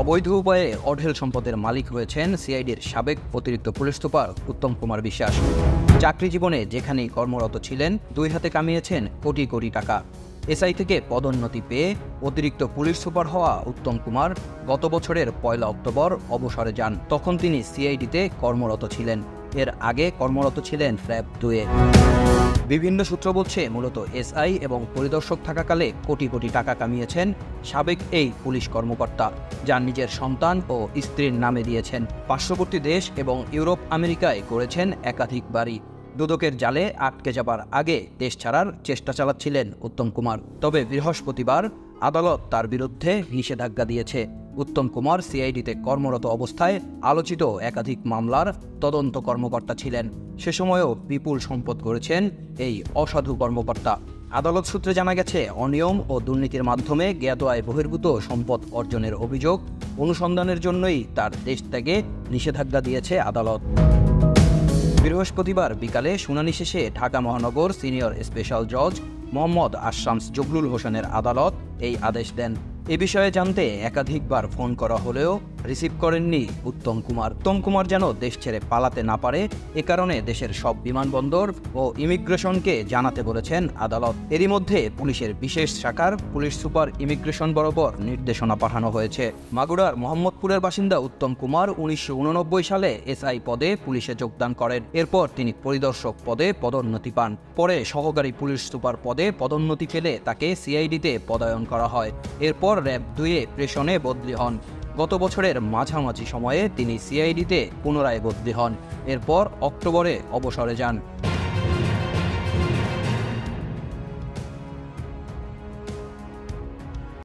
অবৈধ উপায়ে অঢেল সম্পদের মালিক হয়েছেন সিআইডির সাবেক অতিরিক্ত পুলিশ সুপার উত্তম কুমার বিশ্বাস। চাকরি জীবনে যেখানেই কর্মরত ছিলেন, দুই হাতে কামিয়েছেন কোটি কোটি টাকা। এসআই থেকে পদোন্নতি পেয়ে অতিরিক্ত পুলিশ সুপার হওয়া উত্তম কুমার গত বছরের 1 অক্টোবর অবসরে যান। তখন তিনি সিআইডিতে কর্মরত ছিলেন। এর আগে কর্মরত ছিলেন র্যাব 2-এ। বিভিন্ন সূত্র বলছে, মূলত এসআই এবং পরিদর্শক থাকাকালে কোটি কোটি টাকা কামিয়েছেন সাবেক এই পুলিশ কর্মকর্তা, যা নিজের সন্তান ও স্ত্রীর নামে দিয়েছেন। পার্শ্ববর্তী দেশ এবং ইউরোপ আমেরিকায় গড়েছেন একাধিক বাড়ি। দুদকের জালে আটকে যাবার আগে দেশ ছাড়ার চেষ্টা চালাচ্ছিলেন উত্তম কুমার। তবে বৃহস্পতিবার আদালত তার বিরুদ্ধে নিষেধাজ্ঞা দিয়েছে। উত্তম কুমার সিআইডিতে কর্মরত অবস্থায় আলোচিত একাধিক মামলার তদন্ত কর্মকর্তা ছিলেন। সে সময়ও বিপুল সম্পদ গড়েছেন এই অসাধু কর্মকর্তা। আদালত সূত্রে জানা গেছে, অনিয়ম ও দুর্নীতির মাধ্যমে জ্ঞাত আয় বহির্ভূত সম্পদ অর্জনের অভিযোগ অনুসন্ধানের জন্যই তার দেশ ত্যাগে নিষেধাজ্ঞা দিয়েছে আদালত। বৃহস্পতিবার বিকালে শুনানি শেষে ঢাকা মহানগর সিনিয়র স্পেশাল জজ মোহাম্মদ আশরামস জবলুল হোসেনের আদালত এই আদেশ দেন। এ বিষয়ে জানতে একাধিকবার ফোন করা হলেও রিসিভ করেননি উত্তম কুমার। উত্তম কুমার যেন দেশ ছেড়ে পালাতে না পারে, এ কারণে দেশের সব বিমানবন্দর ও ইমিগ্রেশনকে জানাতে বলেছেন আদালত। এরই মধ্যে পুলিশের বিশেষ শাখার পুলিশ সুপার ইমিগ্রেশন বরাবর নির্দেশনা পাঠানো হয়েছে। মাগুরার মোহাম্মদপুরের বাসিন্দা উত্তম কুমার 1989 সালে এসআই পদে পুলিশে যোগদান করেন। এরপর তিনি পরিদর্শক পদে পদোন্নতি পান। পরে সহকারী পুলিশ সুপার পদে পদোন্নতি পেলে তাকে সিআইডিতে পদায়ন করা হয়। এরপর র্যাব 2-এ প্রেষণে বদলি হন। গত বছরের মাঝামাঝি সময়ে তিনি সিআইডিতে পুনরায় বদলি হন। এরপর অক্টোবরে অবসরে যান।